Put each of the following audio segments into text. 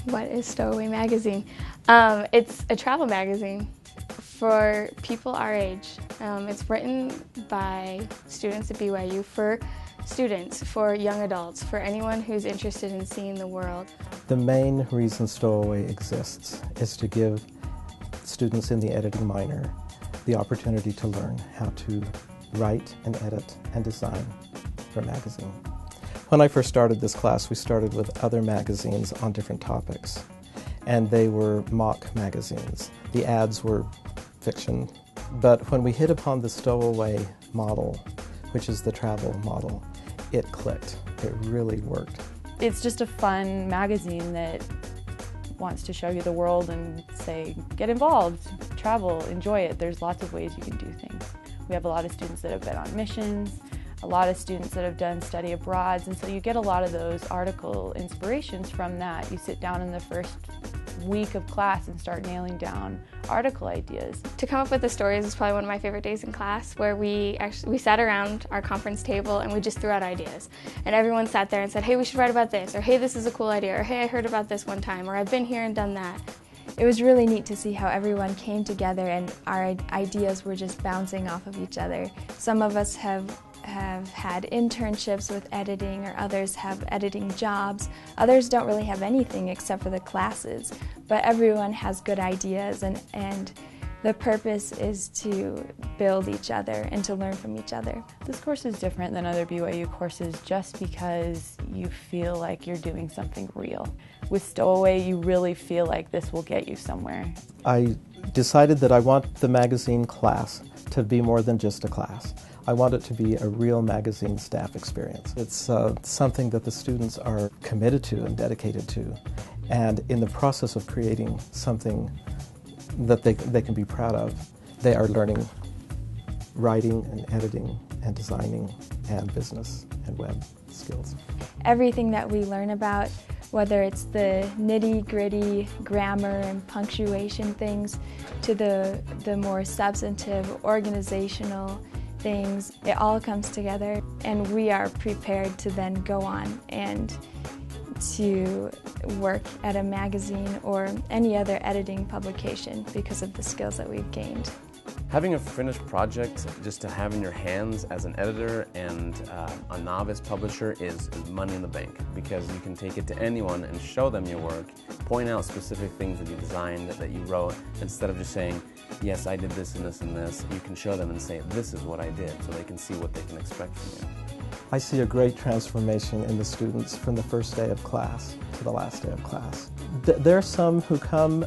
What is Stowaway Magazine? It's a travel magazine for people our age. It's written by students at BYU for students, for young adults, for anyone who's interested in seeing the world. The main reason Stowaway exists is to give students in the editing minor the opportunity to learn how to write and edit and design for a magazine. When I first started this class, we started with other magazines on different topics, and they were mock magazines. The ads were fiction, but when we hit upon the Stowaway model, which is the travel model, it clicked. It really worked. It's just a fun magazine that wants to show you the world and say, get involved, travel, enjoy it. There's lots of ways you can do things. We have a lot of students that have been on missions, a lot of students that have done study abroads, and so you get a lot of those article inspirations from that. You sit down in the first week of class and start nailing down article ideas. To come up with the stories is probably one of my favorite days in class, where we sat around our conference table and we just threw out ideas. And everyone sat there and said, hey, we should write about this, or hey, this is a cool idea, or hey, I heard about this one time, or I've been here and done that. It was really neat to see how everyone came together and our ideas were just bouncing off of each other. Some of us have had internships with editing, or others have editing jobs. Others don't really have anything except for the classes, but everyone has good ideas, and the purpose is to build each other and to learn from each other. This course is different than other BYU courses just because you feel like you're doing something real. With Stowaway, you really feel like this will get you somewhere. I decided that I want the magazine class to be more than just a class. I want it to be a real magazine staff experience. It's something that the students are committed to and dedicated to, and in the process of creating something that they can be proud of, they are learning writing and editing and designing and business and web skills. Everything that we learn about, whether it's the nitty-gritty grammar and punctuation things to the more substantive organizational things, it all comes together, and we are prepared to then go on and to work at a magazine or any other editing publication because of the skills that we've gained. Having a finished project just to have in your hands as an editor and a novice publisher is money in the bank, because you can take it to anyone and show them your work, point out specific things that you designed, that you wrote, instead of just saying, yes, I did this and this and this. You can show them and say, this is what I did, so they can see what they can expect from you. I see a great transformation in the students from the first day of class to the last day of class. There are some who come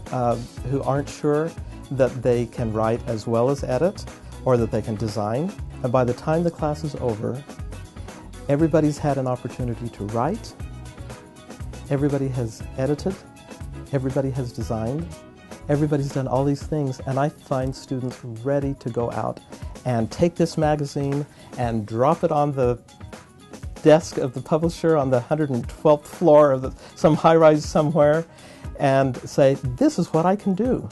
who aren't sure that they can write as well as edit, or that they can design, and by the time the class is over, everybody's had an opportunity to write, everybody has edited, everybody has designed, everybody's done all these things, and I find students ready to go out and take this magazine and drop it on the desk of the publisher on the 112th floor of some high-rise somewhere and say, this is what I can do.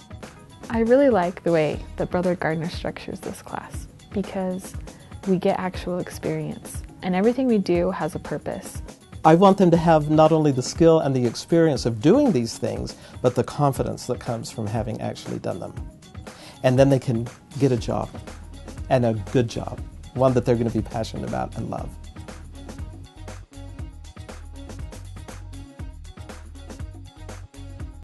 I really like the way that Brother Gardner structures this class, because we get actual experience and everything we do has a purpose. I want them to have not only the skill and the experience of doing these things, but the confidence that comes from having actually done them. And then they can get a job, and a good job, one that they're going to be passionate about and love.